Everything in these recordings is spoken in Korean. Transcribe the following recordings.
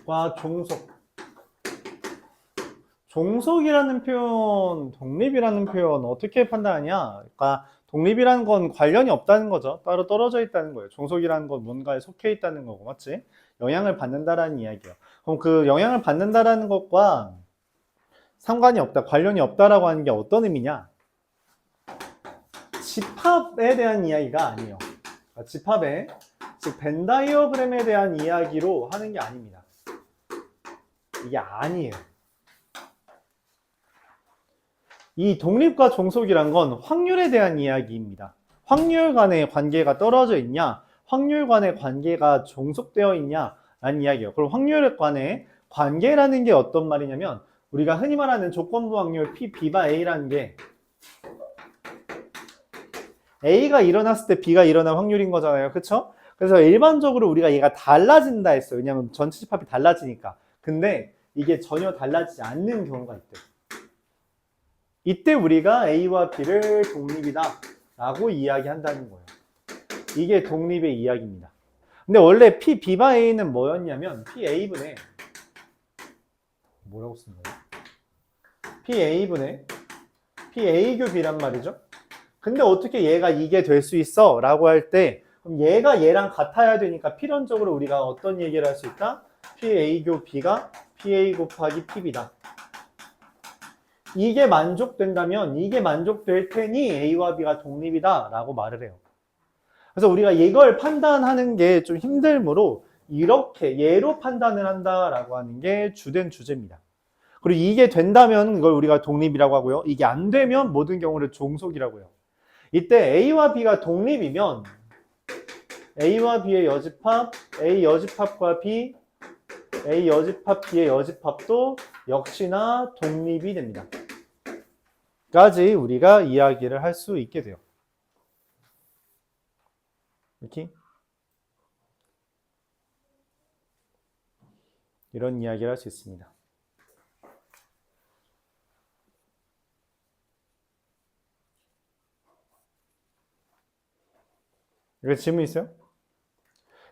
독립과 종속. 종속이라는 표현, 독립이라는 표현 어떻게 판단하냐? 그러니까 독립이라는 건 관련이 없다는 거죠. 따로 떨어져 있다는 거예요. 종속이라는 건 뭔가에 속해 있다는 거고, 맞지? 영향을 받는다라는 이야기예요. 그럼 그 영향을 받는다라는 것과 상관이 없다, 관련이 없다라고 하는 게 어떤 의미냐? 집합에 대한 이야기가 아니에요. 그러니까 집합에, 즉 벤 다이어그램에 대한 이야기로 하는 게 아닙니다. 이게 아니에요. 이 독립과 종속이란 건 확률에 대한 이야기입니다. 확률 간의 관계가 떨어져 있냐, 확률 간의 관계가 종속되어 있냐 라는 이야기예요. 그럼 확률 간의 관계라는 게 어떤 말이냐면 우리가 흔히 말하는 조건부 확률 P, B가 A라는 게 A가 일어났을 때 B가 일어날 확률인 거잖아요. 그쵸? 그래서 일반적으로 우리가 얘가 달라진다 했어요. 왜냐하면 전체 집합이 달라지니까. 근데 이게 전혀 달라지지 않는 경우가 있대요. 이때 우리가 A와 B를 독립이다 라고 이야기한다는 거예요. 이게 독립의 이야기입니다. 근데 원래 P, B바 A는 뭐였냐면 PA분의 뭐라고 쓴 거예요? PA분의 PA교 B란 말이죠. 근데 어떻게 얘가 이게 될 수 있어? 라고 할 때 그럼 얘가 얘랑 같아야 되니까 필연적으로 우리가 어떤 얘기를 할 수 있다? PA교 B가 PA 곱하기 PB다. 이게 만족된다면 이게 만족될 테니 A와 B가 독립이다 라고 말을 해요. 그래서 우리가 이걸 판단하는 게 좀 힘들므로 이렇게 예로 판단을 한다라고 하는 게 주된 주제입니다. 그리고 이게 된다면 이걸 우리가 독립이라고 하고요. 이게 안 되면 모든 경우를 종속이라고 해요. 이때 A와 B가 독립이면 A와 B의 여집합, A 여집합과 B, A 여집합, B의 여집합도 역시나 독립이 됩니다. 까지 우리가 이야기를 할 수 있게 돼요. 이렇게 이런 이야기를 할 수 있습니다. 이거 질문 있어요?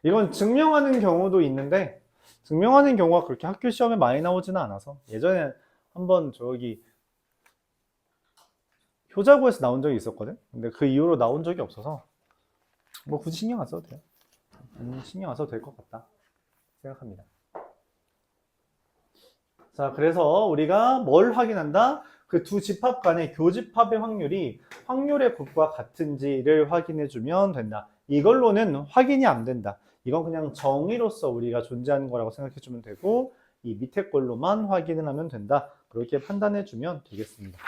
이건 증명하는 경우도 있는데 증명하는 경우가 그렇게 학교 시험에 많이 나오지는 않아서 예전에 한번 저기 효자고에서 나온 적이 있었거든? 근데 그 이후로 나온 적이 없어서 뭐 굳이 신경 안 써도 돼요. 신경 안 써도 될 것 같다 생각합니다. 자, 그래서 우리가 뭘 확인한다? 그 두 집합 간의 교집합의 확률이 확률의 곱과 같은지를 확인해주면 된다. 이걸로는 확인이 안 된다. 이건 그냥 정의로서 우리가 존재하는 거라고 생각해주면 되고 이 밑에 걸로만 확인을 하면 된다. 그렇게 판단해주면 되겠습니다.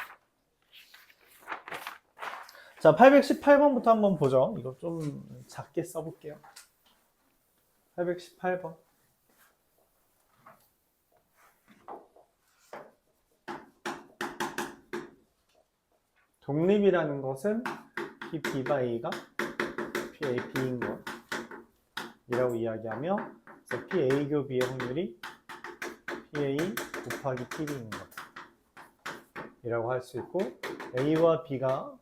자, 818번부터 한번 보죠. 이거 좀 작게 써볼게요. 818번. 독립이라는 것은 P, B바 A가 PA, B인 것 이라고 이야기하며 그래서 PA교 B의 확률이 PA 곱하기 PB인 것 이라고 할 수 있고 A와 B가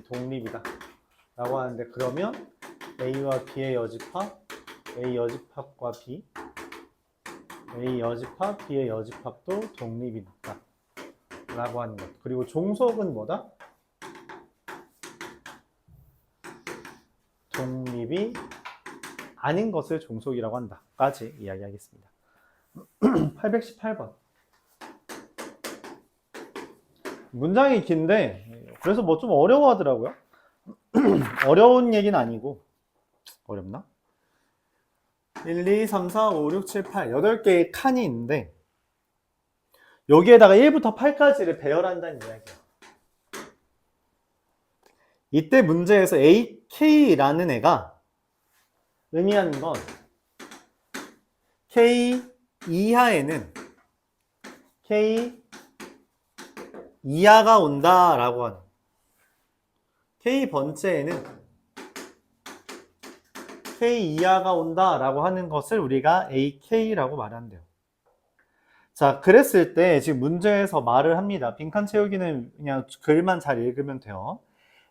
독립이다 라고 하는데 그러면 A와 B의 여집합, A 여집합과 B, A 여집합, B의 여집합도 독립이다 라고 하는 것. 그리고 종속은 뭐다? 독립이 아닌 것을 종속이라고 한다 까지 이야기하겠습니다. 818번 문장이 긴데 그래서 뭐 좀 어려워하더라고요. 어려운 얘기는 아니고 어렵나? 1, 2, 3, 4, 5, 6, 7, 8 8개의 칸이 있는데 여기에다가 1부터 8까지를 배열한다는 이야기예요. 이때 문제에서 AK라는 애가 의미하는 건 K 이하에는 K 이하가 온다라고 하는 K 번째에는 K 이하가 온다라고 하는 것을 우리가 AK라고 말한대요. 자, 그랬을 때 지금 문제에서 말을 합니다. 빈칸 채우기는 그냥 글만 잘 읽으면 돼요.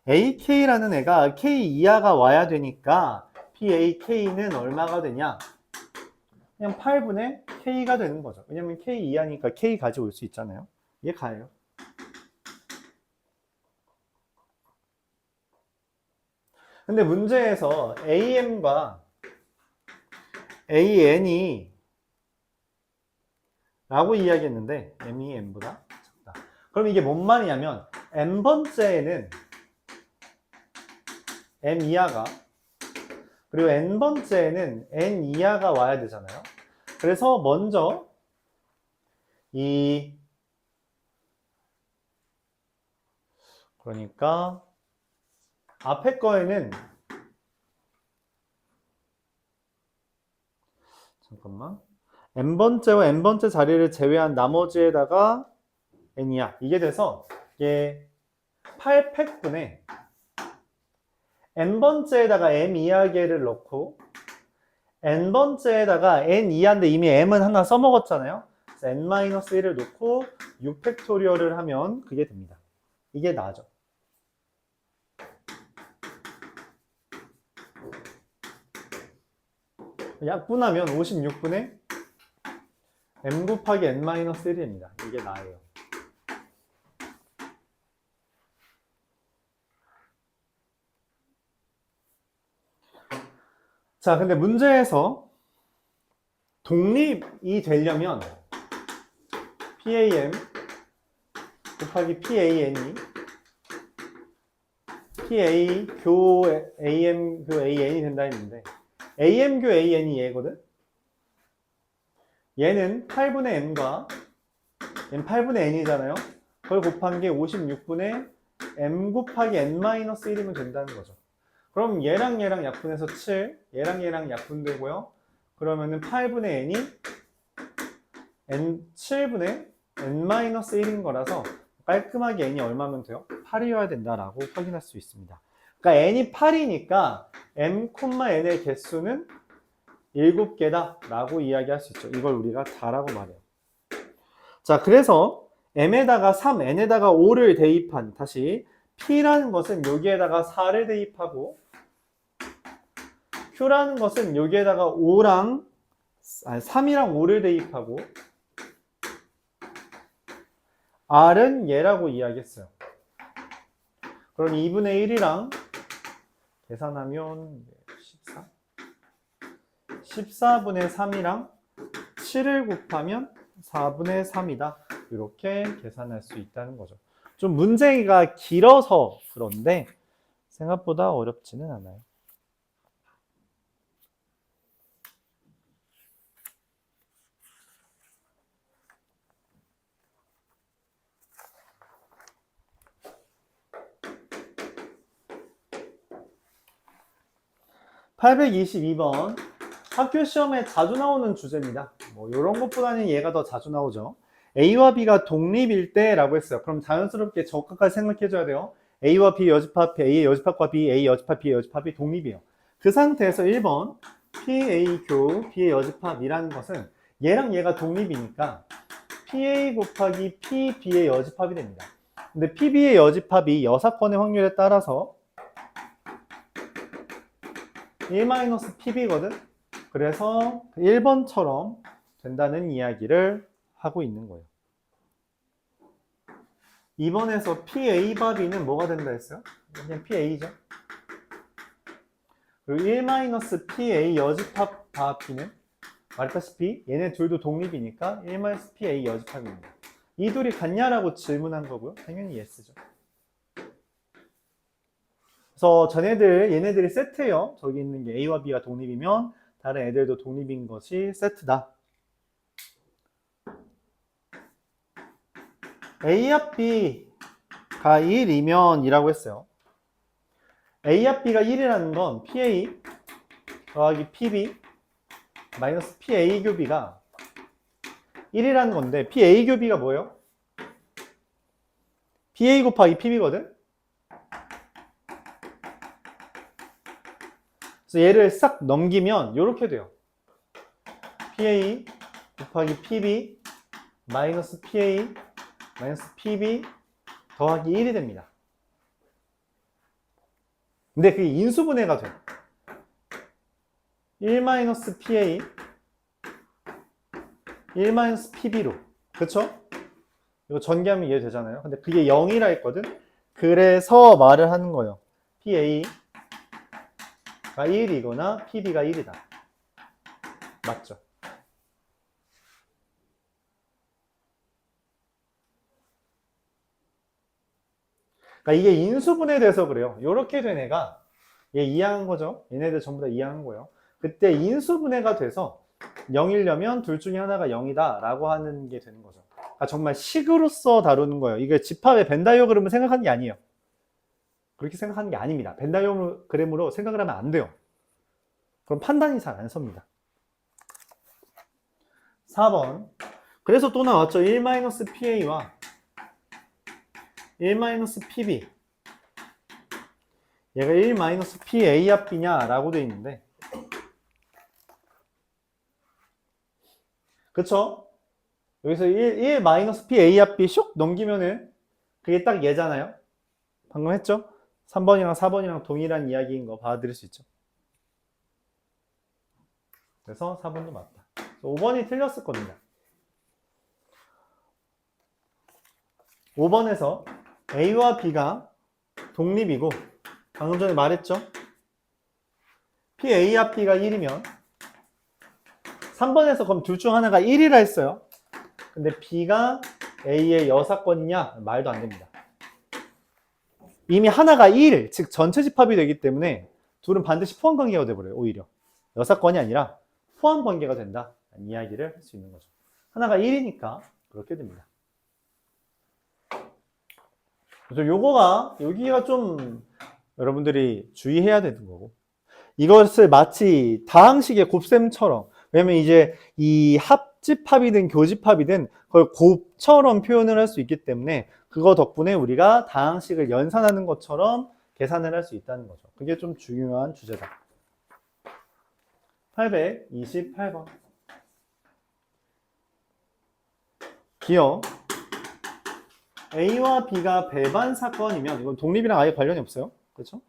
AK라는 애가 K 이하가 와야 되니까 PAK는 얼마가 되냐? 그냥 8분의 K가 되는 거죠. 왜냐면 K 이하니까 K 가지고 올 수 있잖아요. 얘 가예요. 근데 문제에서 AM과 AN이 라고 이야기했는데 M이 N보다 작다. 그럼 이게 뭔 말이냐면 N번째에는 M 이하가 그리고 N번째에는 N 이하가 와야 되잖아요. 그래서 먼저 그러니까 앞에 거에는 잠깐만 N번째와 N번째 자리를 제외한 나머지에다가 N이야. 이게 돼서 이게 8팩분에 N번째에다가 M 이하계를 넣고 N번째에다가 N 이하인데 이미 M은 하나 써먹었잖아요. 그래서 N-1을 놓고 6팩토리얼을 하면 그게 됩니다. 이게 나죠. 약분하면 56분의 M 곱하기 N-1입니다. 이게 나예요. 자, 근데 문제에서 독립이 되려면 PAM 곱하기 PAN이 PA 교 AM 교 AN이 된다 했는데 AM 교 AN이 얘거든? 얘는 8분의 M과 얘는 8분의 N이잖아요. 그걸 곱한 게 56분의 M 곱하기 N-1이면 된다는 거죠. 그럼 얘랑 얘랑 약분해서 7, 얘랑 얘랑 약분되고요. 그러면은 8분의 N이 7분의 N-1인 거라서 깔끔하게 N이 얼마면 돼요? 8이어야 된다라고 확인할 수 있습니다. 그러니까 N이 8이니까 M, N의 개수는 7개다 라고 이야기할 수 있죠. 이걸 우리가 다라고 말해요. 자, 그래서 M에다가 3, N에다가 5를 대입한, 다시 P라는 것은 여기에다가 4를 대입하고 Q라는 것은 여기에다가 3이랑 5를 대입하고 R은 얘라고 이야기했어요. 그럼 2분의 1이랑 계산하면 14분의 3이랑 7을 곱하면 4분의 3이다. 이렇게 계산할 수 있다는 거죠. 좀 문제가 길어서 그런데 생각보다 어렵지는 않아요. (822번) 학교 시험에 자주 나오는 주제입니다. 뭐 이런 것보다는 얘가 더 자주 나오죠. A와 B가 독립일 때라고 했어요. 그럼 자연스럽게 저것까지 생각해 줘야 돼요. A와 B 여집합, A의 여집합과 B, A 여집합, B의 여집합이 독립이에요. 그 상태에서 1번 PA 교 B의 여집합이라는 것은 얘랑 얘가 독립이니까 PA 곱하기 PB의 여집합이 됩니다. 근데 PB의 여집합이 여사건의 확률에 따라서 1-PB거든? 그래서 1번처럼 된다는 이야기를 하고 있는 거예요. 2번에서 PA-B는 뭐가 된다 했어요? 그냥 PA죠. 그리고 1-PA 여집합 B는 말했다시피 얘네 둘도 독립이니까 1-PA 여집합입니다. 이 둘이 같냐라고 질문한 거고요. 당연히 yes죠. 그래서 얘네들이 세트예요. 저기 있는 게 A와 B가 독립이면 다른 애들도 독립인 것이 세트다. A합 B가 1이면 이라고 했어요. A합 B가 1이라는 건 PA 더하기 PB 마이너스 PA 교비가 1이라는 건데 PA 교비가 뭐예요? PA 곱하기 PB거든? 그래서 얘를 싹 넘기면 이렇게 돼요. PA 곱하기 PB 마이너스 PA 마이너스 PB 더하기 1이 됩니다. 근데 그게 인수분해가 돼요. 1-PA 1-PB로. 그쵸? 이거 전개하면 이해되잖아요. 근데 그게 0이라 했거든? 그래서 말을 하는 거예요. PA가 1이거나 PB가 1이다. 맞죠? 그러니까 이게 인수분해 돼서 그래요. 이렇게 된 애가 얘 이해한 거죠? 얘네들 전부 다 이해한 거예요. 그때 인수분해가 돼서 0이려면 둘 중에 하나가 0이다 라고 하는 게 되는 거죠. 그러니까 정말 식으로서 다루는 거예요. 이게 집합의 벤 다이어그램을 생각하는 게 아니에요. 그렇게 생각하는 게 아닙니다. 벤 다이어그램으로 생각을 하면 안 돼요. 그럼 판단이 잘 안 섭니다. 4번. 그래서 또 나왔죠. 1-PA와 1-PB. 얘가 1-PA 합비냐 라고 되어 있는데, 그쵸? 여기서 1-PA 합비 슉 넘기면은 그게 딱 얘잖아요. 방금 했죠? 3번이랑 4번이랑 동일한 이야기인 거 받아들일 수 있죠. 그래서 4번도 맞다. 5번이 틀렸을 겁니다. 5번에서 A와 B가 독립이고, 방금 전에 말했죠? PA 합비가 1이면 3번에서 그럼 둘 중 하나가 1이라 했어요. 근데 B가 A의 여사건이냐? 말도 안 됩니다. 이미 하나가 1, 즉 전체 집합이 되기 때문에 둘은 반드시 포함 관계가 돼버려요. 오히려 여사건이 아니라 포함 관계가 된다 이야기를 할 수 있는 거죠. 하나가 1이니까 그렇게 됩니다. 그래서 여기가 좀 여러분들이 주의해야 되는 거고, 이것을 마치 다항식의 곱셈처럼, 왜냐면 이제 이 합집합이든 교집합이든 그걸 곱처럼 표현을 할 수 있기 때문에 그거 덕분에 우리가 다항식을 연산하는 것처럼 계산을 할 수 있다는 거죠. 그게 좀 중요한 주제다. 828번. 기억. A와 B가 배반 사건이면, 이건 독립이랑 아예 관련이 없어요. 그렇죠?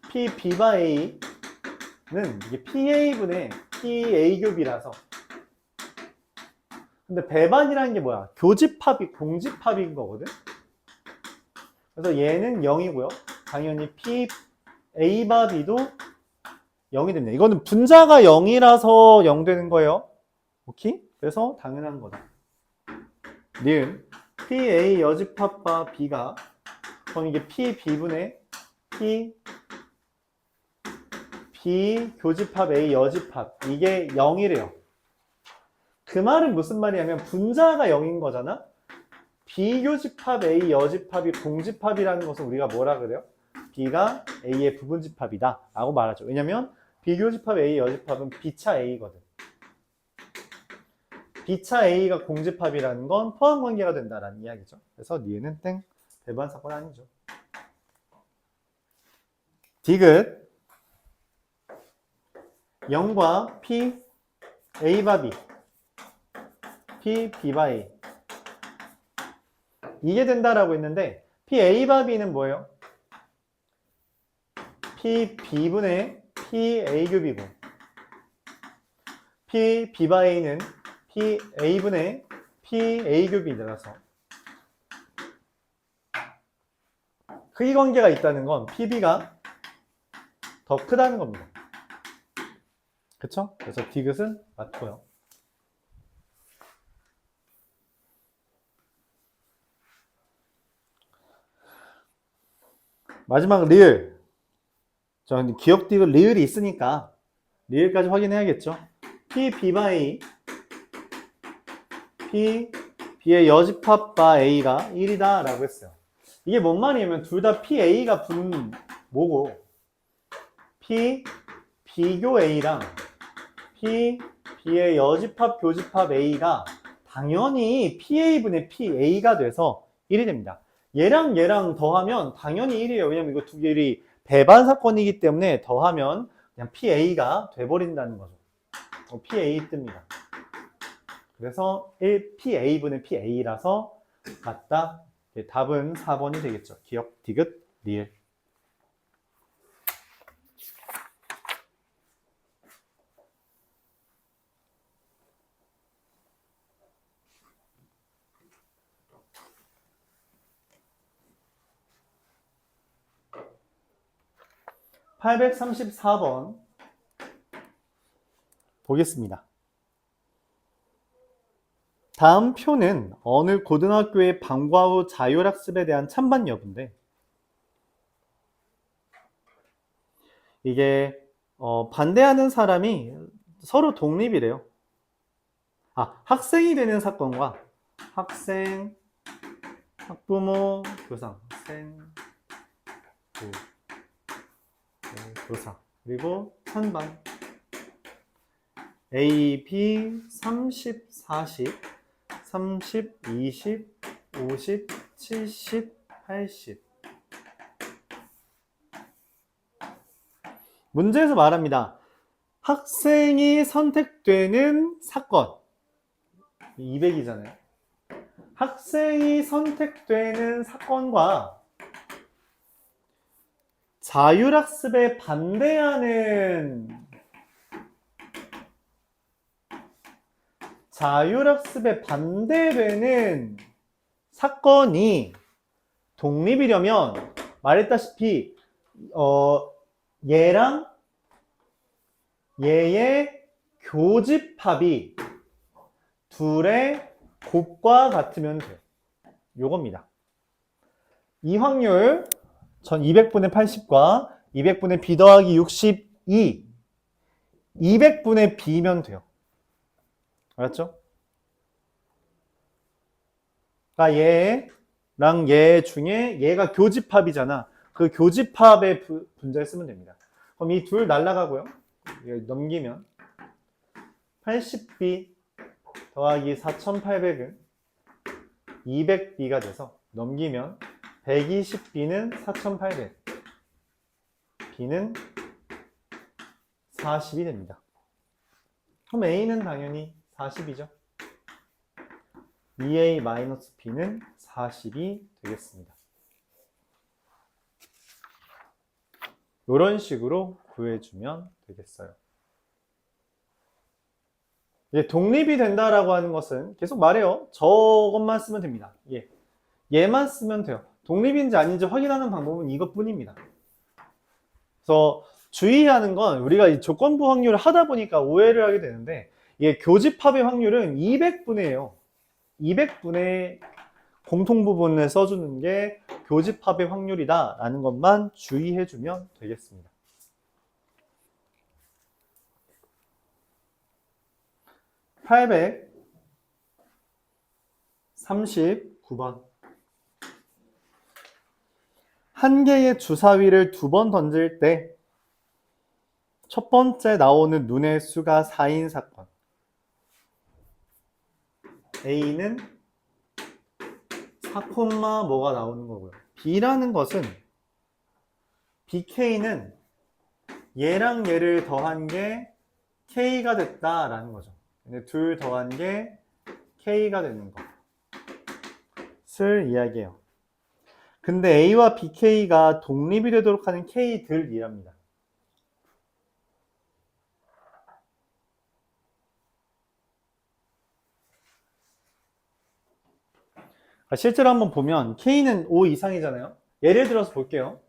P, B바 A는 이게 PA분의 PA 겹이라서. 근데 배반이라는 게 뭐야? 교집합이 공집합인 거거든? 그래서 얘는 0이고요. 당연히 P, A바 B도 0이 됩니다. 이거는 분자가 0이라서 0 되는 거예요. 오케이? 그래서 당연한 거다. 니은 PA 여집합과 B가, 그럼 이게 PB분의 B 교집합 A 여집합, 이게 0이래요. 그 말은 무슨 말이냐면 분자가 0인 거잖아. 비교집합 A 여집합이 공집합이라는 것은 우리가 뭐라 그래요? B가 A의 부분집합이다 라고 말하죠. 왜냐면 비교집합 A 여집합은 B차 A거든. B차 A가 공집합이라는 건 포함관계가 된다라는 이야기죠. 그래서 니은은 땡, 배반 사건 아니죠. 디귿 0과 P, A바 B, P, B바 A, 이게 된다라고 했는데 P, A바 B는 뭐예요? P, B분의 P, A 겹이고, P, B바 A는 P, A분의 P, A 겹이라서 크기 관계가 있다는 건 PB가 더 크다는 겁니다. 그쵸? 그래서 디귿은 맞고요. 마지막 리을. 자, 기억 디귿 리을이 있으니까 리을까지 확인해야겠죠. P, B바 A, P, B의 여집합 바 A가 1이다 라고 했어요. 이게 뭔 말이냐면 둘 다 PA가 뭐고, P, 비교 A랑 P, B의 여집합 교집합 A가 당연히 PA분의 PA가 돼서 1이 됩니다. 얘랑 얘랑 더하면 당연히 1이에요. 왜냐면 이거 두 개이 배반 사건이기 때문에 더하면 그냥 PA가 돼버린다는 거죠. PA 뜹니다. 그래서 1PA분의 PA라서 맞다. 답은 4번이 되겠죠. 기억, 디귿, 리을. 834번 보겠습니다. 다음 표는 어느 고등학교의 방과 후 자율학습에 대한 찬반 여부인데, 이게 반대하는 사람이 서로 독립이래요. 학생이 되는 사건과 학생, 학부모, 교상, 학생, 교사, 그리고 찬반 A, B, 30, 40, 30, 20, 50, 70, 80. 문제에서 말합니다. 학생이 선택되는 사건. 200이잖아요. 학생이 선택되는 사건과 자율학습에 반대되는 사건이 독립이려면 말했다시피 얘랑 얘의 교집합이 둘의 곱과 같으면 돼요. 요겁니다. 이 확률 1200분의 80과 200분의 b 더하기 62 200분의 b면 돼요. 알았죠? 그러니까 얘랑 얘 중에 얘가 교집합이잖아. 그 교집합의 분자를 쓰면 됩니다. 그럼 이 둘 날라가고요. 넘기면 80b 더하기 4800은 200b가 돼서 넘기면 120b는 4800, b는 40이 됩니다. 그럼 a는 당연히 40이죠. 2a-b는 40이 되겠습니다. 이런 식으로 구해주면 되겠어요. 독립이 된다라고 하는 것은 계속 말해요. 저것만 쓰면 됩니다. 얘만 쓰면 돼요. 독립인지 아닌지 확인하는 방법은 이것뿐입니다. 그래서 주의하는 건 우리가 이 조건부 확률을 하다 보니까 오해를 하게 되는데, 이게 교집합의 확률은 200분의예요. 200분의 공통 부분을 써주는 게 교집합의 확률이다 라는 것만 주의해 주면 되겠습니다. (839번) 한 개의 주사위를 2번 던질 때 첫 번째 나오는 눈의 수가 4인 사건. A는 4, 뭐가 나오는 거고요. B라는 것은 BK는 얘랑 얘를 더한 게 K가 됐다라는 거죠. 둘 더한 게 K가 되는 것을 이야기해요. 근데 A와 BK가 독립이 되도록 하는 K들이랍니다. 실제로 한번 보면 K는 5 이상이잖아요. 예를 들어서 볼게요.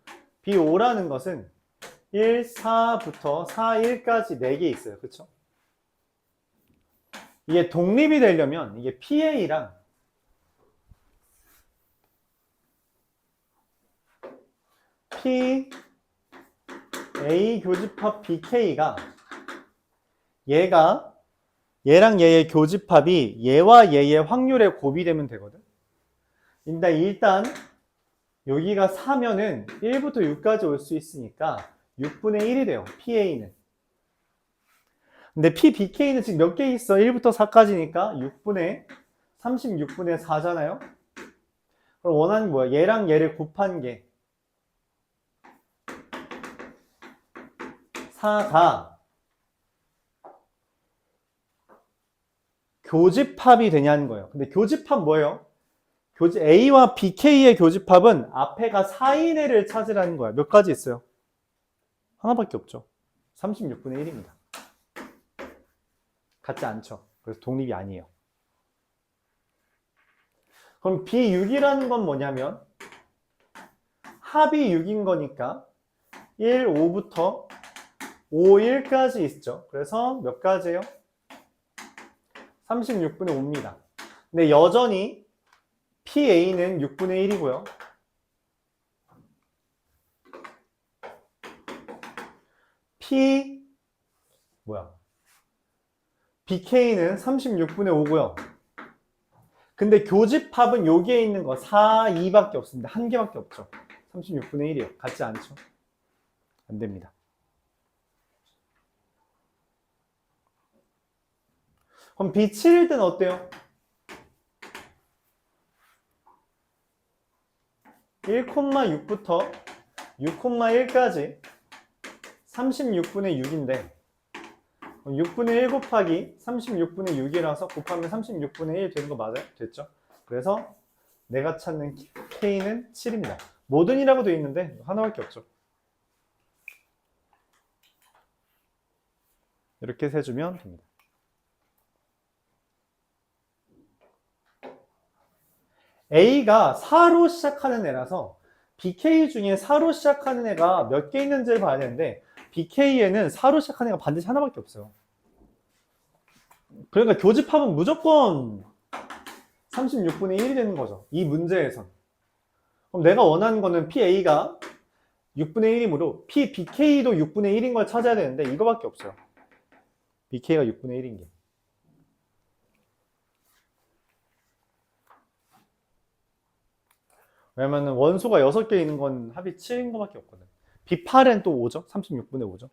B5라는 것은 1, 4부터 4, 1까지 4개 있어요. 그쵸? 이게 독립이 되려면 이게 PA랑 PA 교집합 BK가 얘랑 얘의 교집합이 얘와 얘의 확률의 곱이 되면 되거든. 근데 일단 여기가 4면은 1부터 6까지 올 수 있으니까 6분의 1이 돼요. PA는. 근데 PBK는 지금 몇 개 있어? 1부터 4까지니까 36분의 4잖아요. 그럼 원하는 게 뭐야? 얘랑 얘를 곱한 게 4가 교집합이 되냐는 거예요. 근데 교집합 뭐예요? A와 BK의 교집합은 앞에가 4인 애를 찾으라는 거야. 몇 가지 있어요? 하나밖에 없죠. 36분의 1입니다. 같지 않죠. 그래서 독립이 아니에요. 그럼 B6이라는 건 뭐냐면 합이 6인 거니까 1, 5부터 5, 1까지 있죠. 그래서 몇 가지예요? 36분의 5입니다. 근데 여전히 PA는 6분의 1이고요. BK는 36분의 5고요. 근데 교집합은 여기에 있는 거 4, 2밖에 없습니다. 한 개밖에 없죠. 36분의 1이요. 같지 않죠? 안 됩니다. 그럼 B7일 때는 어때요? 1,6부터 6,1까지 36분의 6인데 6분의 1 곱하기 36분의 6이라서 곱하면 36분의 1 되는 거 맞아요? 됐죠? 그래서 내가 찾는 K는 7입니다. 모든이라고 되어 있는데 하나밖에 없죠. 이렇게 세주면 됩니다. A가 4로 시작하는 애라서 BK 중에 4로 시작하는 애가 몇 개 있는지를 봐야 되는데 BK에는 4로 시작하는 애가 반드시 하나밖에 없어요. 그러니까 교집합은 무조건 36분의 1이 되는 거죠. 이 문제에선. 그럼 내가 원하는 거는 PA가 6분의 1이므로 PBK도 6분의 1인 걸 찾아야 되는데 이거밖에 없어요. BK가 6분의 1인 게. 왜냐면 원소가 6개 있는 건 합이 7인 거밖에 없거든. B8은 또 5죠? 36분의 5죠?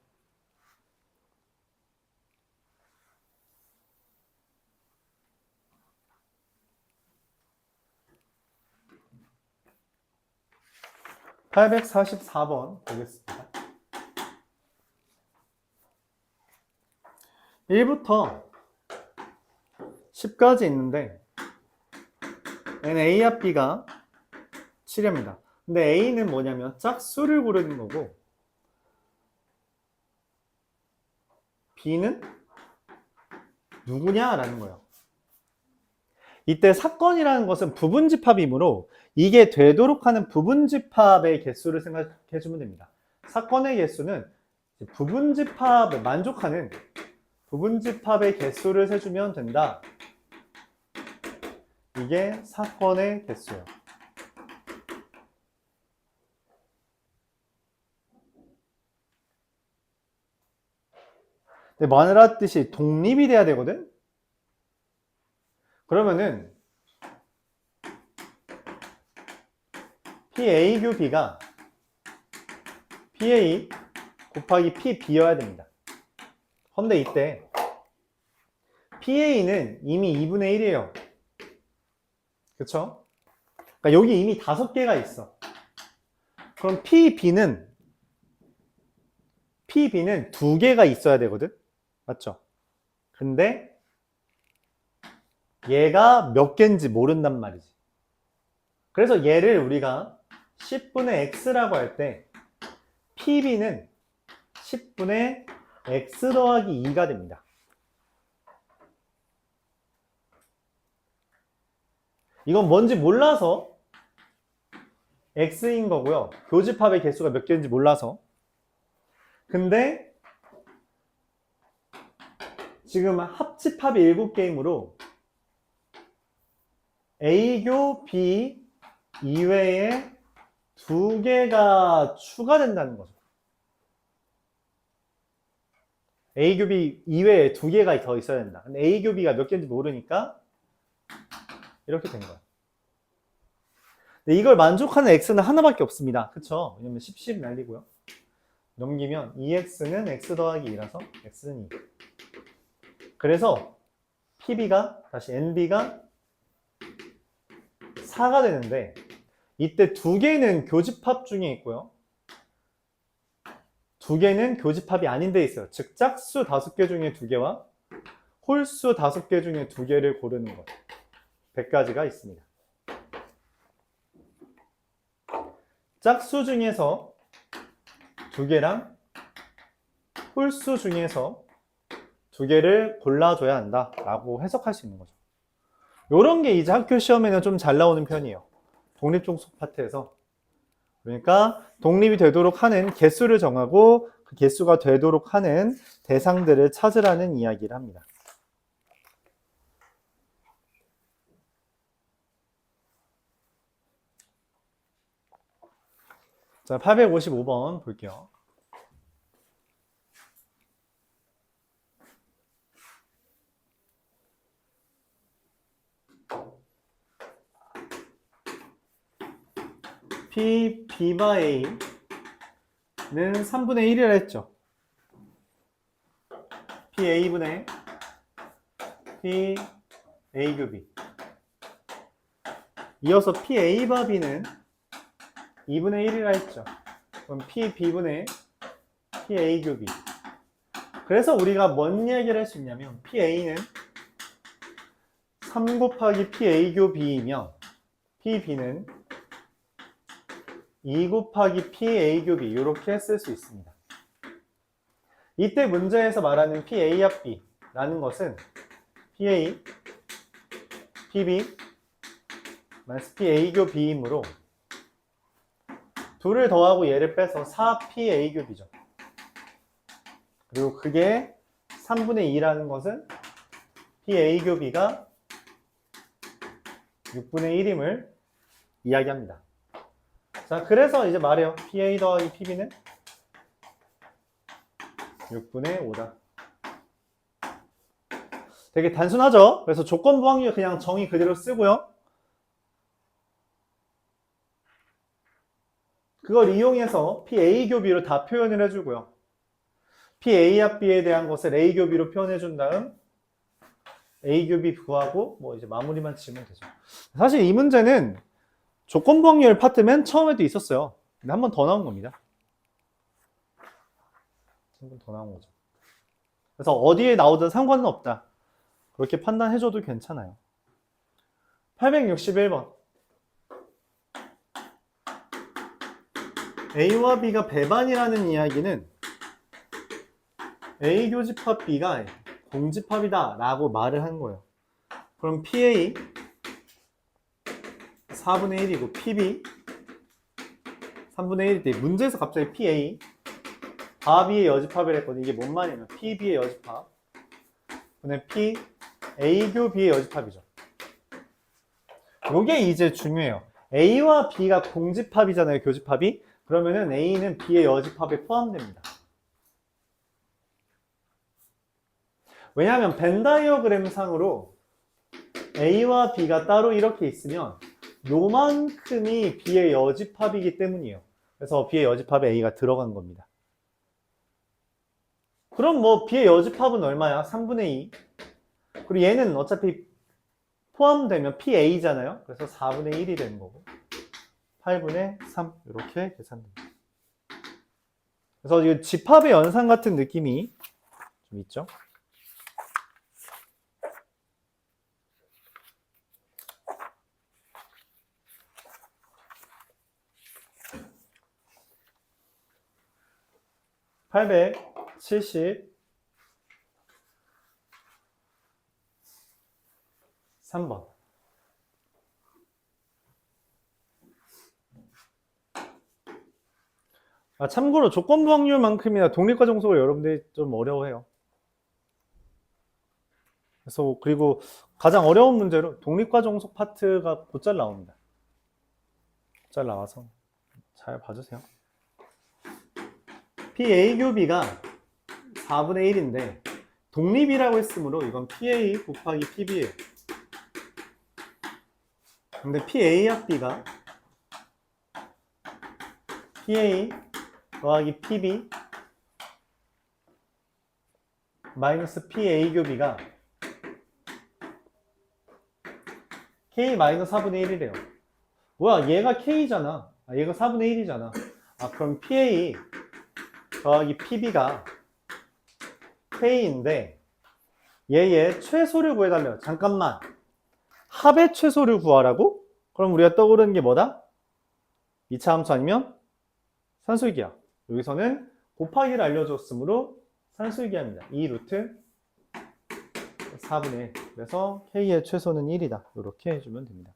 (844번) 보겠습니다. 1부터 10까지 있는데 얘는 A 합 B가 7입니다. 근데 A는 뭐냐면 짝수를 고르는 거고 B는 누구냐라는 거예요. 이때 사건이라는 것은 부분집합이므로 이게 되도록 하는 부분집합의 개수를 생각해 주면 됩니다. 사건의 개수는 부분집합을 만족하는 부분집합의 개수를 세주면 된다. 이게 사건의 개수예요. 근데 마누라 뜻이 독립이 돼야 되거든? 그러면은 PA 교 B가 PA 곱하기 PB여야 됩니다. 근데 이때 PA는 이미 2분의 1이에요. 그쵸? 그러니까 여기 이미 5개가 있어. 그럼 PB는 2개가 있어야 되거든? 맞죠? 근데 얘가 몇 개인지 모른단 말이지. 그래서 얘를 우리가 10분의 x라고 할 때 PB는 10분의 x 더하기 2가 됩니다. 이건 뭔지 몰라서 x인 거고요. 교집합의 개수가 몇 개인지 몰라서. 근데 지금 합집합이 7개이므로 A교 B 이외에 2개가 추가된다는 거죠. A교 B 이외에 2개가 더 있어야 된다. 근데 A교 B가 몇 개인지 모르니까 이렇게 된 거예요. 근데 이걸 만족하는 x는 하나밖에 없습니다. 그쵸? 왜냐면 10 날리고요. 넘기면 2x는 x 더하기 2라서 x는 2. 그래서 PB가 다시 NB가 4가 되는데 이때 2개는 교집합 중에 있고요. 2개는 교집합이 아닌 데 있어요. 즉 짝수 5개 중에 2개와 홀수 5개 중에 2개를 고르는 것. 100가지가 있습니다. 짝수 중에서 2개랑 홀수 중에서 2개를 골라줘야 한다 라고 해석할 수 있는 거죠. 이런 게 이제 학교 시험에는 좀 잘 나오는 편이에요. 독립종속 파트에서 그러니까 독립이 되도록 하는 개수를 정하고 그 개수가 되도록 하는 대상들을 찾으라는 이야기를 합니다. 자, 855번 볼게요. P, B바 A는 3분의 1이라 했죠. P A분의 P A 교비. 이어서 P A바 B는 2분의 1이라 했죠. 그럼 P B분의 P A 교비. 그래서 우리가 뭔 이야기를 할 수 있냐면 P A는 3 곱하기 P A 교비이며 P B는 2 곱하기 P A 교비 이렇게 쓸 수 있습니다. 이때 문제에서 말하는 P A 합 B라는 것은 P A, P B, P A 교 B이므로 둘을 더하고 얘를 빼서 4P A 교비죠. 그리고 그게 3분의 2라는 것은 P A 교비가 6분의 1임을 이야기합니다. 자, 그래서 이제 말해요. P A 더하기 P B는 6분의 5다. 되게 단순하죠? 그래서 조건부 확률 그냥 정의 그대로 쓰고요. 그걸 이용해서 P A 교비로 다 표현을 해주고요. P A 합 B에 대한 것을 A 교비로 표현해준 다음 A 교비 구하고 뭐 이제 마무리만 지으면 되죠. 사실 이 문제는 조건부 확률 파트 맨 처음에도 있었어요. 근데 한 번 더 나온 겁니다. 한 번 더 나온 거죠. 그래서 어디에 나오든 상관은 없다. 그렇게 판단해줘도 괜찮아요. 861번. A와 B가 배반이라는 이야기는 A 교집합 B가 공집합이다 라고 말을 한 거예요. 그럼 PA 4분의 1이고 PB 3분의 1일 때 문제에서 갑자기 PA 바비의 여집합을 했거든요. 이게 뭔 말이냐면 PB의 여집합 분의 P A교 B의 여집합이죠. 요게 이제 중요해요. A와 B가 공집합이잖아요. 교집합이. 그러면은 A는 B의 여집합에 포함됩니다. 왜냐하면 벤 다이어그램 상으로 A와 B가 따로 이렇게 있으면 요만큼이 B의 여집합이기 때문이에요. 그래서 B의 여집합에 A가 들어간 겁니다. 그럼 뭐 B의 여집합은 얼마야? 3분의 2. 그리고 얘는 어차피 포함되면 PA잖아요. 그래서 4분의 1이 되는 거고 8분의 3 이렇게 계산됩니다. 그래서 이 집합의 연산 같은 느낌이 좀 있죠. (873번) 참고로 조건부 확률만큼이나 독립과 정속을 여러분들이 좀 어려워해요. 그래서 그리고 가장 어려운 문제로 독립과 정속 파트가 곧잘 나옵니다. 곧잘 나와서 잘 봐주세요. PA 교비가 4분의 1인데 독립이라고 했으므로 이건 PA 곱하기 PB예요. 근데 PA 합 B가 PA 더하기 PB 마이너스 PA 교비가 K 마이너스 4분의 1이래요. 뭐야, 얘가 K잖아. 얘가 4분의 1이잖아. 그럼 PA 더하기 PB가 K인데 얘의 최소를 구해달래요. 잠깐만. 합의 최소를 구하라고? 그럼 우리가 떠오르는 게 뭐다? 2차 함수 아니면 산술기하. 여기서는 곱하기를 알려줬으므로 산술기하입니다. 2 루트 4분의 1. 그래서 K의 최소는 1이다. 이렇게 해주면 됩니다.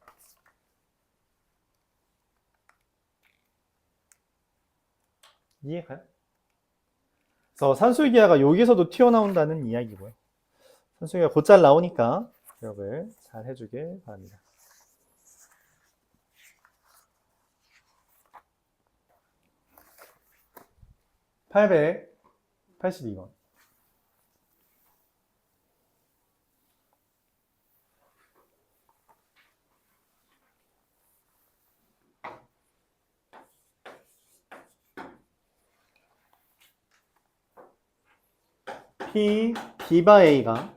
이해가요? 그래서 산술기하가 여기서도 튀어나온다는 이야기고요. 산술기가 곧잘 나오니까 기억을 잘 해주길 바랍니다. (882번) B바 A가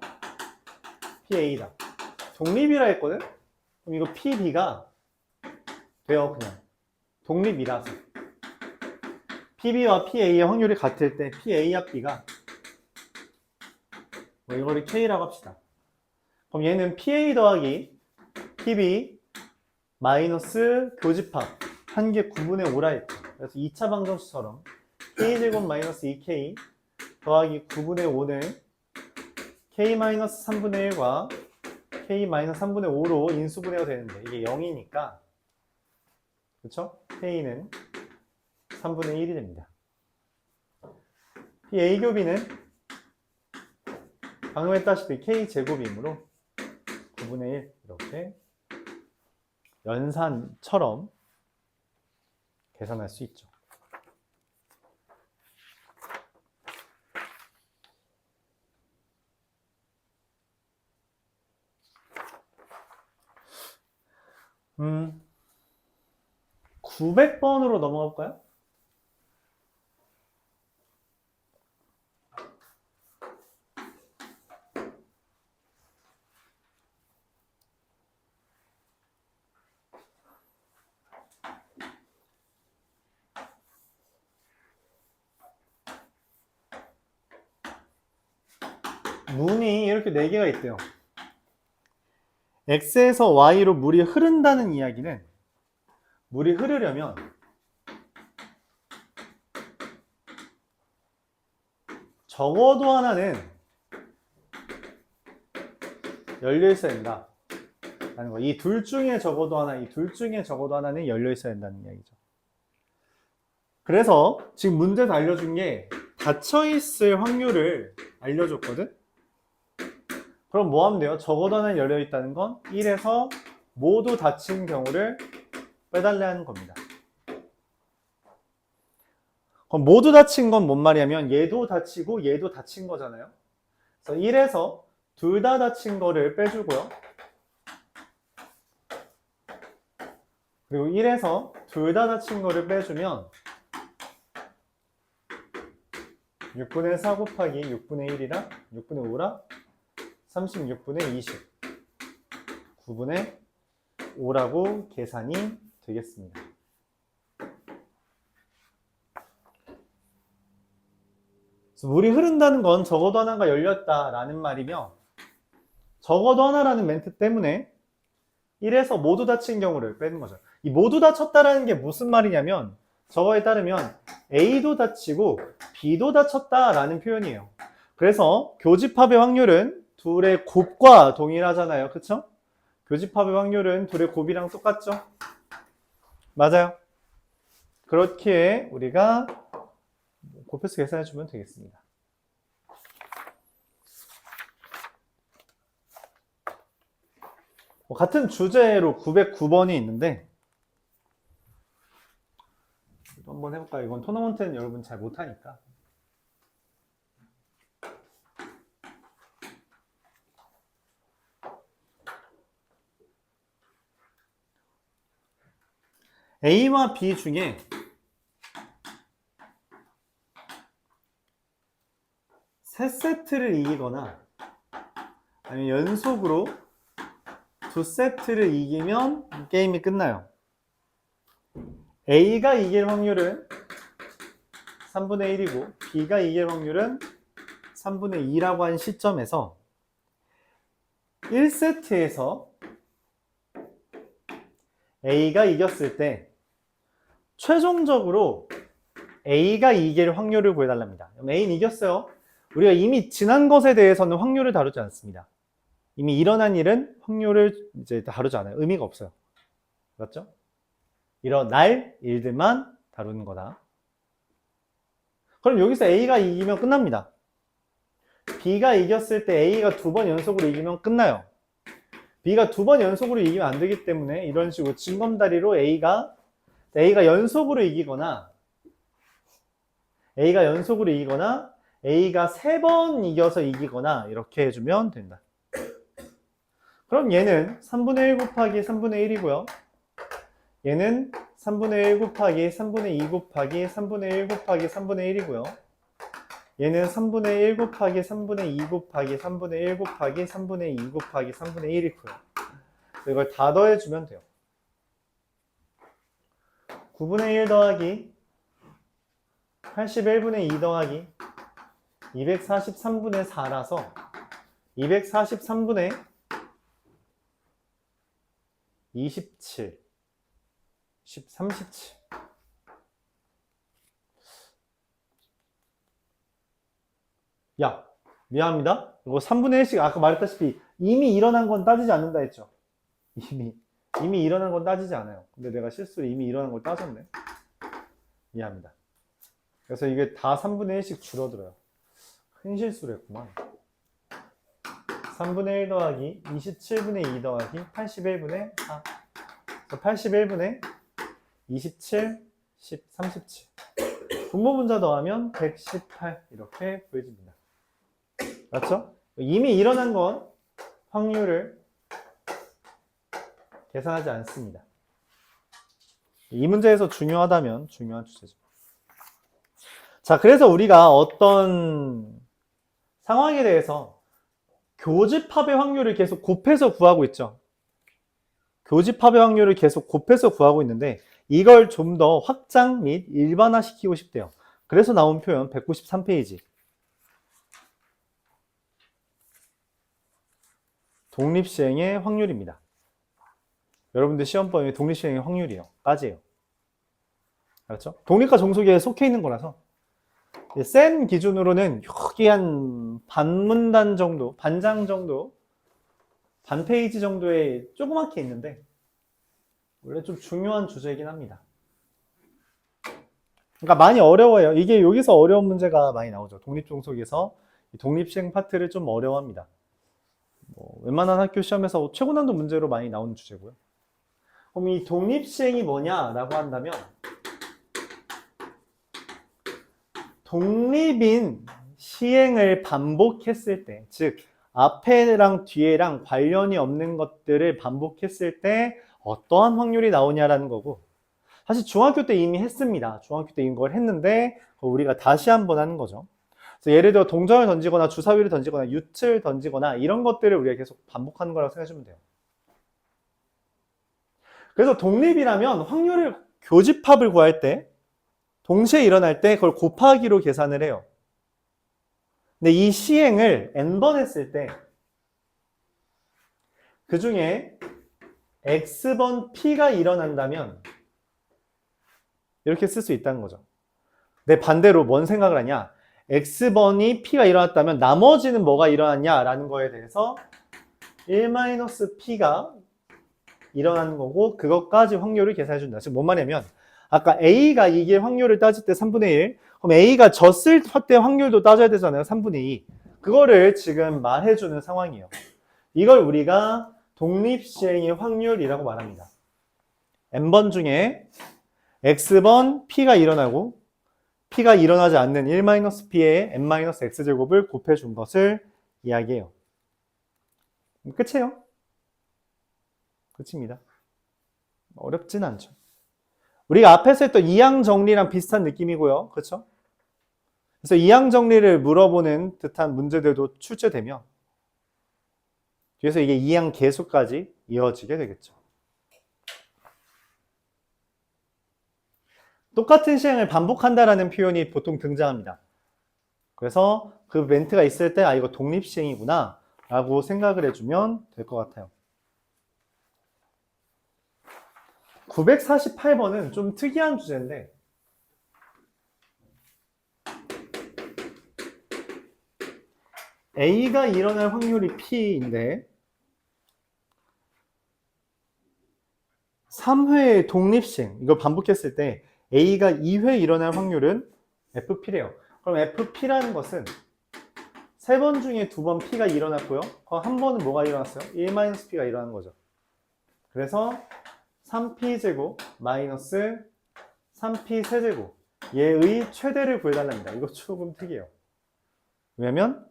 PA다. 독립이라 했거든? 그럼 이거 PB가 돼요, 그냥. 독립이라서. PB와 PA의 확률이 같을 때 PA와 B가 뭐 이거를 K라고 합시다. 그럼 얘는 PA 더하기 PB 마이너스 교집합 한 개 9분의 5라 했죠. 그래서 2차 방정식처럼 K제곱 마이너스 2K 더하기 9분의 5는 K 마이너스 3분의 1과 K 마이너스 3분의 5로 인수분해가 되는데 이게 0이니까 그쵸? K는 3분의 1이 됩니다. PA 교비는 방금 했다시피 K제곱이므로 9분의 1 이렇게 연산처럼 계산할 수 있죠. 음, 900번으로 넘어가 볼까요? 문이 이렇게 4개가 있대요. X에서 Y로 물이 흐른다는 이야기는 물이 흐르려면 적어도 하나는 열려 있어야 된다 라는 거. 이 둘 중에 적어도 하나, 이 둘 중에 적어도 하나는 열려 있어야 된다는 이야기죠. 그래서 지금 문제에서 알려준 게 닫혀 있을 확률을 알려줬거든. 그럼 뭐 하면 돼요? 적어도 하나는 열려 있다는 건 1에서 모두 닫힌 경우를 빼달라는 겁니다. 그럼 모두 닫힌 건 뭔 말이냐면 얘도 닫히고 얘도 닫힌 거잖아요. 그래서 1에서 둘 다 닫힌 거를 빼주고요. 그리고 1에서 둘 다 닫힌 거를 빼주면 6분의 4 곱하기 6분의 1이랑 6분의 5랑 36분의 20 9분의 5라고 계산이 되겠습니다. 그래서 물이 흐른다는 건 적어도 하나가 열렸다라는 말이며 적어도 하나라는 멘트 때문에 1에서 모두 닫힌 경우를 빼는 거죠. 이 모두 닫혔다라는 게 무슨 말이냐면 저거에 따르면 A도 닫히고 B도 닫혔다라는 표현이에요. 그래서 교집합의 확률은 둘의 곱과 동일하잖아요. 그쵸? 교집합의 확률은 둘의 곱이랑 똑같죠? 맞아요. 그렇기에 우리가 곱해서 계산해 주면 되겠습니다. 같은 주제로 909번이 있는데 한번 해볼까요? 이건 토너먼트는 여러분 잘 못하니까. A와 B 중에 세 세트를 이기거나 아니면 연속으로 두 세트를 이기면 게임이 끝나요. A가 이길 확률은 3분의 1이고 B가 이길 확률은 3분의 2라고 한 시점에서 1세트에서 A가 이겼을 때 최종적으로 A가 이길 확률을 구해달랍니다. A는 이겼어요. 우리가 이미 지난 것에 대해서는 확률을 다루지 않습니다. 이미 일어난 일은 확률을 이제 다루지 않아요. 의미가 없어요. 맞죠? 일어날 일들만 다루는 거다. 그럼 여기서 A가 이기면 끝납니다. B가 이겼을 때 A가 2번 연속으로 이기면 끝나요. B가 2번 연속으로 이기면 안 되기 때문에 이런 식으로 징검다리로 A가 연속으로 이기거나 A가 3번 이겨서 이기거나 이렇게 해주면 된다. 그럼 얘는 3분의 1 곱하기 3분의 1이고요. 얘는 3분의 1 곱하기 3분의 2 곱하기 3분의 1 곱하기 3분의 1이고요. 얘는 3분의 1 곱하기 3분의 2 곱하기 3분의 1 곱하기 3분의 2 곱하기 3분의 1이고요. 이걸 다 더해주면 돼요. 9분의 1 더하기 81분의 2 더하기 243분의 4라서 243분의 27 37 야, 미안합니다. 이거 3분의 1씩 아까 말했다시피 이미 일어난 건 따지지 않는다 했죠. 이미 일어난 건 따지지 않아요. 근데 내가 실수로 이미 일어난 걸 따졌네. 미안합니다. 그래서 이게 다 3분의 1씩 줄어들어요. 큰 실수를 했구만. 3분의 1 더하기 27분의 2 더하기 81분의 4. 81분의 27, 10, 37. 분모분자 더하면 118 이렇게 보여집니다. 맞죠? 이미 일어난 건 확률을 계산하지 않습니다. 이 문제에서 중요하다면 중요한 주제죠. 자, 그래서 우리가 어떤 상황에 대해서 교집합의 확률을 계속 곱해서 구하고 있죠. 교집합의 확률을 계속 곱해서 구하고 있는데 이걸 좀 더 확장 및 일반화시키고 싶대요. 그래서 나온 표현 193페이지. 독립시행의 확률입니다. 여러분들 시험범위 독립시행의 확률이에요. 까지예요. 그렇죠? 독립과 종속에 속해 있는 거라서 센 기준으로는 여기 한 반문단 정도, 반장 정도, 반 페이지 정도에 조그맣게 있는데 원래 좀 중요한 주제이긴 합니다. 그러니까 많이 어려워요. 이게 여기서 어려운 문제가 많이 나오죠. 독립종속에서 독립시행 파트를 좀 어려워합니다. 웬만한 학교 시험에서 최고 난도 문제로 많이 나오는 주제고요. 그럼 이 독립시행이 뭐냐라고 한다면 독립인 시행을 반복했을 때, 즉 앞에랑 뒤에랑 관련이 없는 것들을 반복했을 때 어떠한 확률이 나오냐라는 거고, 사실 중학교 때 이미 했습니다. 중학교 때 이걸 했는데 우리가 다시 한번 하는 거죠. 그래서 예를 들어 동전을 던지거나 주사위를 던지거나 윷을 던지거나 이런 것들을 우리가 계속 반복하는 거라고 생각하시면 돼요. 그래서 독립이라면 확률을 교집합을 구할 때 동시에 일어날 때 그걸 곱하기로 계산을 해요. 근데 이 시행을 n번 했을 때 그 중에 x번 p가 일어난다면 이렇게 쓸 수 있다는 거죠. 내 반대로 뭔 생각을 하냐? x번이 p가 일어났다면 나머지는 뭐가 일어났냐라는 거에 대해서 1-p가 일어나는 거고 그것까지 확률을 계산해 준다. 지금 뭔 말이냐면 아까 A가 이길 확률을 따질 때 3분의 1, 그럼 A가 졌을 때 확률도 따져야 되잖아요. 3분의 2. 그거를 지금 말해주는 상황이에요. 이걸 우리가 독립시행의 확률이라고 말합니다. n번 중에 x번 p가 일어나고 p가 일어나지 않는 1-p의 n-x제곱을 곱해준 것을 이야기해요. 끝이에요. 끝입니다. 어렵진 않죠. 우리가 앞에서 했던 이항 정리랑 비슷한 느낌이고요. 그렇죠? 그래서 이항 정리를 물어보는 듯한 문제들도 출제되며 뒤에서 이게 이항 계수까지 이어지게 되겠죠. 똑같은 시행을 반복한다라는 표현이 보통 등장합니다. 그래서 그 멘트가 있을 때 아 이거 독립시행이구나 라고 생각을 해주면 될 것 같아요. 948번은 좀 특이한 주제인데 A가 일어날 확률이 P인데 3회의 독립시행, 이걸 반복했을 때 A가 2회 일어날 확률은 FP래요. 그럼 FP라는 것은 3번 중에 2번 P가 일어났고요. 한 번은 뭐가 일어났어요? 1-P가 일어난 거죠. 그래서 3P제곱 마이너스 3P 세제곱 얘의 최대를 구해달랍니다. 이거 조금 특이해요. 왜냐면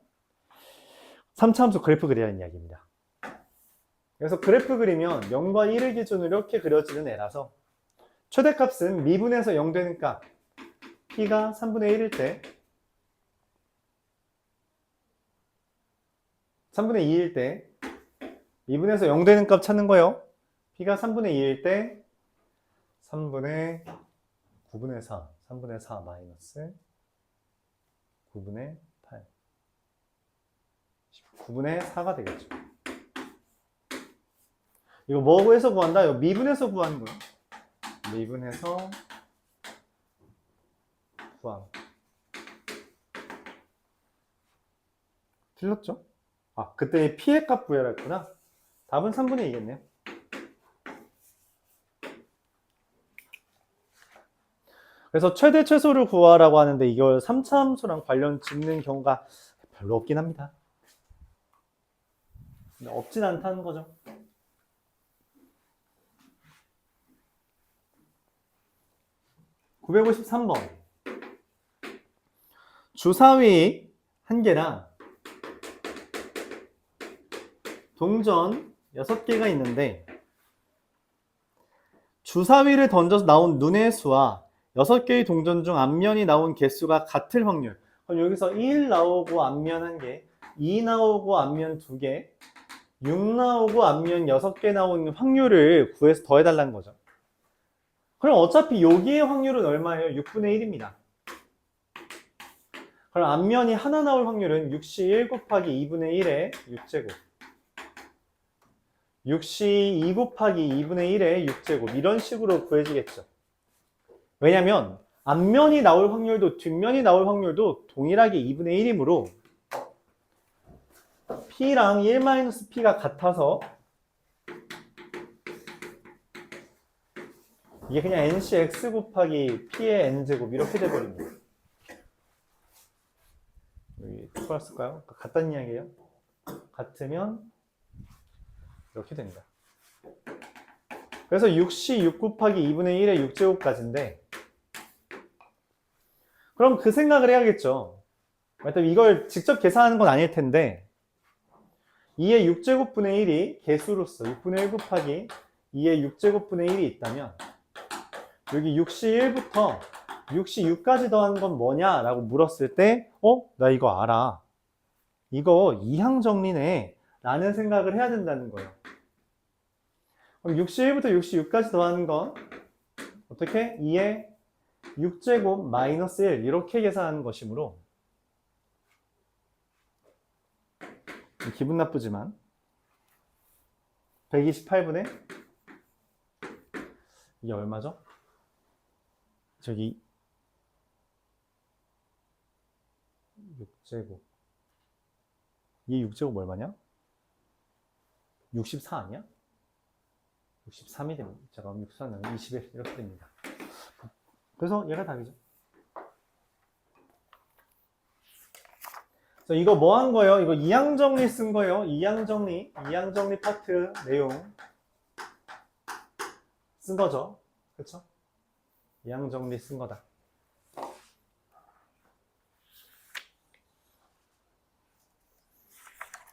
3차함수 그래프 그려야 하는 이야기입니다. 그래서 그래프 그리면 0과 1을 기준으로 이렇게 그려지는 애라서 최대값은 미분에서 0 되는 값 P가 3분의 1일 때 3분의 2일 때 미분에서 0 되는 값 찾는 거예요. P가 3분의 2일 때 3분의 9분의 4 3분의 4 마이너스 9분의 8 9분의 4가 되겠죠. 이거 뭐에서 구한다? 이거 미분에서 구하는 거예요. 미분에서 구함. 틀렸죠? 아, 그때 P의 값 구해라 했구나. 답은 3분의 2겠네요. 그래서 최대 최소를 구하라고 하는데 이걸 3차 함수랑 관련 짓는 경우가 별로 없긴 합니다. 근데 없진 않다는 거죠. (953번) 주사위 1개랑 동전 6개가 있는데 주사위를 던져서 나온 눈의 수와 6개의 동전 중 앞면이 나온 개수가 같을 확률. 그럼 여기서 1 나오고 앞면 1개, 2 나오고 앞면 2개, 6 나오고 앞면 6개 나오는 확률을 구해서 더해달라는 거죠. 그럼 어차피 여기의 확률은 얼마예요? 6분의 1입니다. 그럼 앞면이 하나 나올 확률은 6시 1 곱하기 2분의 1의 6제곱 6시 2 곱하기 2분의 1의 6제곱 이런 식으로 구해지겠죠. 왜냐면 앞면이 나올 확률도 뒷면이 나올 확률도 동일하게 2분의 1이므로 P랑 1-P가 같아서 이게 그냥 NCX 곱하기 P의 N제곱 이렇게 돼버립니다. 여기 똑바로 쓸까요? 같다는 이야기예요. 같으면 이렇게 됩니다. 그래서 6시 6 곱하기 2분의 1의 6제곱까지인데 그럼 그 생각을 해야겠죠. 이걸 직접 계산하는 건 아닐 텐데 2의 6제곱분의 1이 개수로서 6분의 1 곱하기 2의 6제곱분의 1이 있다면 여기 6시 1부터 6시 6까지 더한 건 뭐냐? 라고 물었을 때 나 이거 알아. 이거 이항정리네. 라는 생각을 해야 된다는 거예요. 그럼 6시 1부터 6시 6까지 더하는 건 어떻게? 2의 6제곱 마이너스 1 이렇게 계산하는 것이므로 기분 나쁘지만 128분의 이게 얼마죠? 저기 6제곱 이 6제곱 얼마냐? 64 아니야? 63이 됩니다. 잠깐만 64는 21 이렇게 됩니다. 그래서 얘가 답이죠. 그래서 이거 뭐 한 거예요? 이거 이항정리 쓴 거예요. 이항정리 파트 내용 쓴 거죠. 그렇죠? 이항정리 쓴 거다.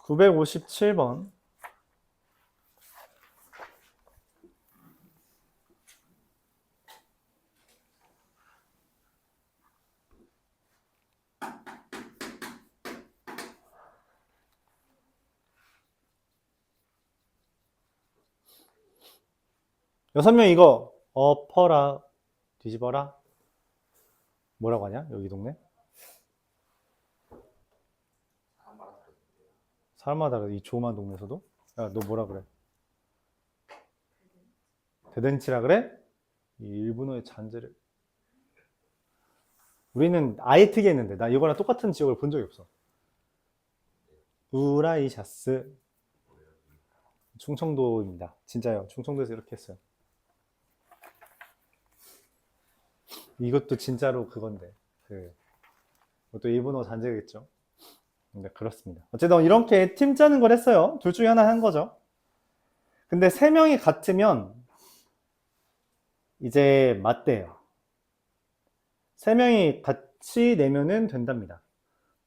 (957번) 여섯 명 이거 엎어라 뒤집어라 뭐라고 하냐? 여기 동네? 사람마다 이 조그만 동네에서도? 야, 너 뭐라 그래? 대댄치라 그래? 이 일본어의 잔재를 우리는 아예 특이했는데 나 이거랑 똑같은 지역을 본 적이 없어. 우라이샤스 충청도입니다. 진짜요. 충청도에서 이렇게 했어요. 이것도 진짜로 그건데 또 1분호 잔재겠죠. 근데 그렇습니다. 어쨌든 이렇게 팀 짜는 걸 했어요. 둘 중에 하나 한 거죠. 근데 3명이 같으면 이제 맞대요. 3명이 같이 내면은 된답니다.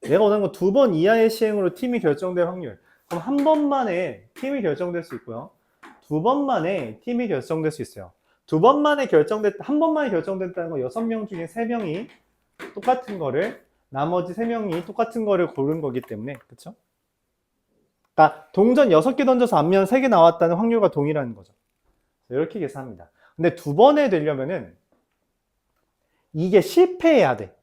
내가 원하는 거 2번 이하의 시행으로 팀이 결정될 확률. 그럼 한 번만에 팀이 결정될 수 있고요. 2번만에 팀이 결정될 수 있어요. 한 번만에 결정됐다는 거 6명 중에 3명이 똑같은 거를, 나머지 3명이 똑같은 거를 고른 거기 때문에, 그쵸? 그러니까 동전 6개 던져서 앞면 3개 나왔다는 확률과 동일한 거죠. 이렇게 계산합니다. 근데 2번에 되려면은 이게 실패해야 돼.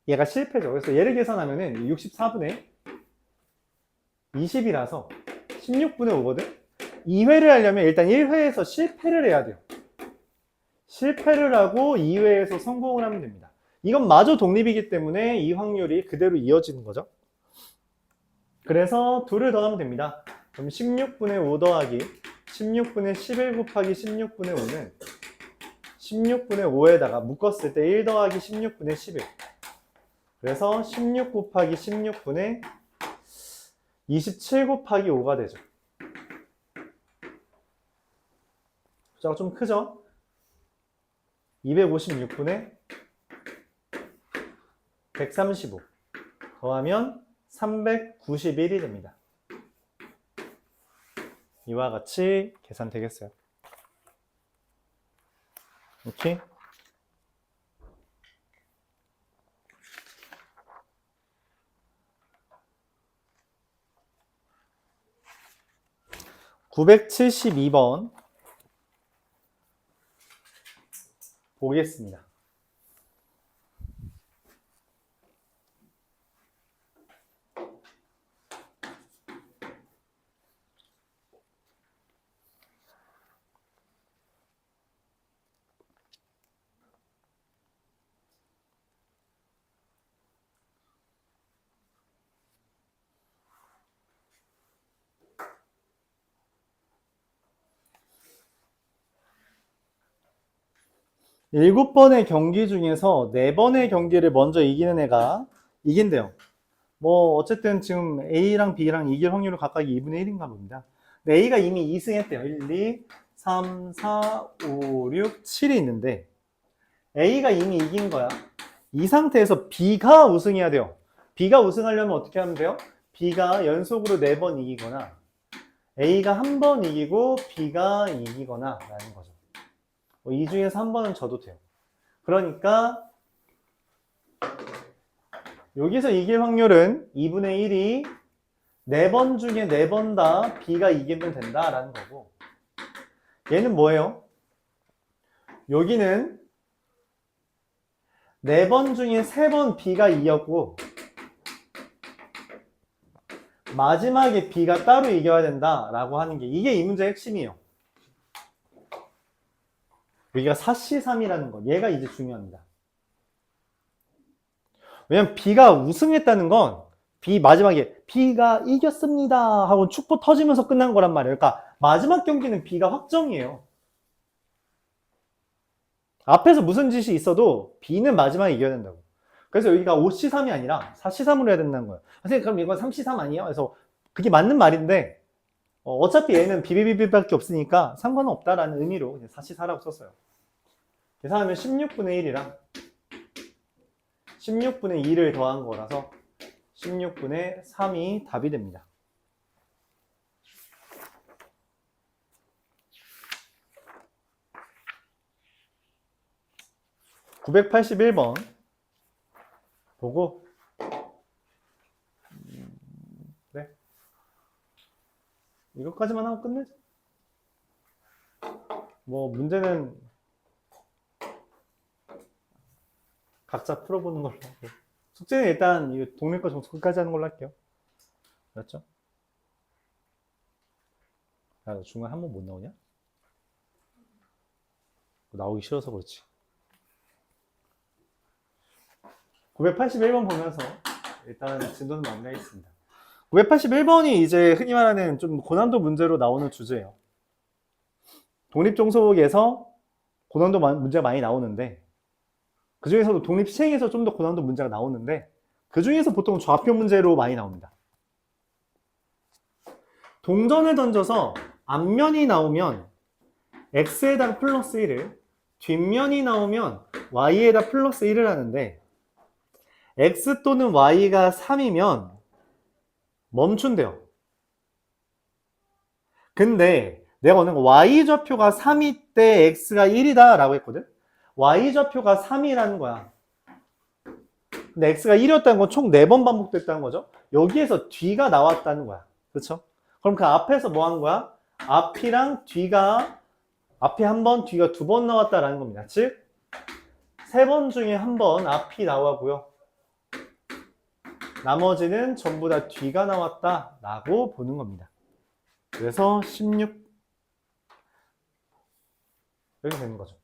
얘가 실패죠. 그래서 얘를 계산하면은 64분의 20이라서 16분의 5거든? 2회를 하려면 일단 1회에서 실패를 해야 돼요. 실패를 하고 2회에서 성공을 하면 됩니다. 이건 마저 독립이기 때문에 이 확률이 그대로 이어지는 거죠. 그래서 2를 더하면 됩니다. 그럼 16분의 5 더하기 16분의 11 곱하기 16분의 5는 16분의 5에다가 묶었을 때 1 더하기 16분의 11. 그래서 16 곱하기 16분의 27 곱하기 5가 되죠. 숫자가 좀 크죠? 256분의 135 더하면 391이 됩니다. 이와 같이 계산되겠어요. 오케이? (972번) 보겠습니다. 일곱 번의 경기 중에서 4번의 경기를 먼저 이기는 애가 이긴대요. 뭐 어쨌든 지금 A랑 B랑 이길 확률은 각각 2분의 1인가 봅니다. 근데 A가 이미 2승했대요. 1, 2, 3, 4, 5, 6, 7이 있는데 A가 이미 이긴 거야. 이 상태에서 B가 우승해야 돼요. B가 우승하려면 어떻게 하면 돼요? B가 연속으로 4번 이기거나 A가 한 번 이기고 B가 이기거나 라는 거죠. 이 중에서 한 번은 져도 돼요. 그러니까 여기서 이길 확률은 2분의 1이 4번 중에 4번 다 B가 이기면 된다라는 거고, 얘는 뭐예요? 여기는 4번 중에 3번 B가 이겼고 마지막에 B가 따로 이겨야 된다라고 하는 게, 이게 이 문제의 핵심이에요. 여기가 4C3이라는 거, 얘가 이제 중요합니다. 왜냐면 B가 우승했다는 건 B 마지막에 B가 이겼습니다 하고 축포 터지면서 끝난 거란 말이에요. 그러니까 마지막 경기는 B가 확정이에요. 앞에서 무슨 짓이 있어도 B는 마지막에 이겨야 된다고. 그래서 여기가 5C3이 아니라 4C3으로 해야 된다는 거예요. 선생님 그럼 이건 3C3 아니에요? 그래서 그게 맞는 말인데 어차피 얘는 비비비비밖에 없으니까 상관은 없다라는 의미로 그냥 4C4라고 썼어요. 계산하면 16분의 1이랑 16분의 2를 더한 거라서 16분의 3이 답이 됩니다. (981번) 보고 네, 이것까지만 하고 끝내죠. 뭐 문제는 각자 풀어보는 걸로 하고, 숙제는 일단 이 독립과 정수 끝까지 하는 걸로 할게요. 알았죠? 야, 너 중간 한 번 못 나오냐? 나오기 싫어서 그렇지. 981번 보면서 일단 진도는 마무리하겠습니다. 981번이 이제 흔히 말하는 좀 고난도 문제로 나오는 주제예요. 독립종속에서 고난도 문제가 많이 나오는데 그 중에서도 독립시행에서 좀 더 고난도 문제가 나오는데 그 중에서 보통 좌표 문제로 많이 나옵니다. 동전을 던져서 앞면이 나오면 x에다가 플러스 1을, 뒷면이 나오면 y에다 플러스 1을 하는데 x 또는 y가 3이면 멈춘대요. 근데 내가 오늘 y좌표가 3일 때 x가 1이다 라고 했거든. y좌표가 3이라는 거야. 근데 x가 1이었다는 건 총 4번 반복됐다는 거죠. 여기에서 뒤가 나왔다는 거야. 그렇죠? 그럼 그 앞에서 뭐 한 거야? 앞이랑 뒤가, 앞이 한 번, 뒤가 2번 나왔다라는 겁니다. 즉 3번 중에 한 번 앞이 나오고요. 나머지는 전부 다 뒤가 나왔다라고 보는 겁니다. 그래서 16 이렇게 되는 거죠.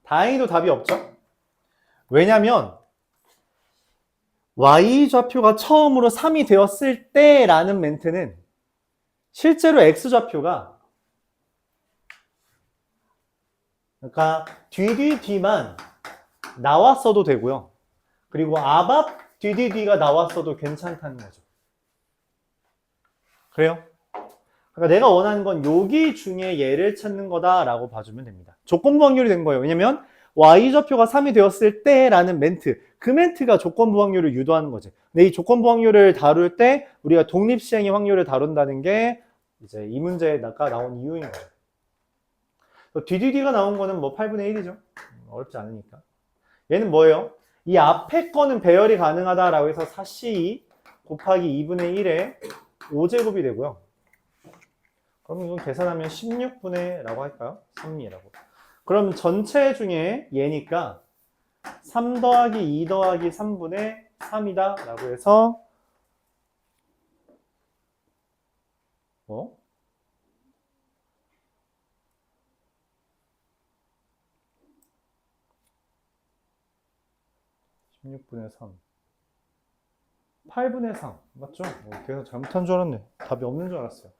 다행히도 답이 없죠. 왜냐면 y좌표가 처음으로 3이 되었을 때라는 멘트는 실제로 x좌표가, 그러니까 뒤만 나왔어도 되고요. 그리고 앞 뒤가 나왔어도 괜찮다는 거죠. 그래요? 그러니까 내가 원하는 건 여기 중에 얘를 찾는 거다라고 봐주면 됩니다. 조건부 확률이 된 거예요. 왜냐면 y좌표가 3이 되었을 때라는 멘트, 그 멘트가 조건부 확률을 유도하는 거지. 근데 이 조건부 확률을 다룰 때 우리가 독립시행의 확률을 다룬다는 게 이제 이 문제가 나온 이유인 거예요. DDD가 나온 거는 뭐 8분의 1이죠. 어렵지 않으니까. 얘는 뭐예요? 이 앞에 거는 배열이 가능하다라고 해서 4C 곱하기 2분의 1에 5제곱이 되고요. 그럼 이건 계산하면 16분의 라고 할까요? 3이라고. 그럼 전체 중에 얘니까 3 더하기 2 더하기 3분의 3이다 라고 해서 16분의 3 8분의 3 맞죠? 계속 잘못한 줄 알았네. 답이 없는 줄 알았어요.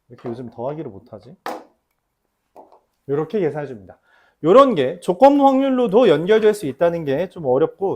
이렇게 요즘 더하기를 못하지? 이렇게 계산해 줍니다. 이런 게 조건부 확률로도 연결될 수 있다는 게 좀 어렵고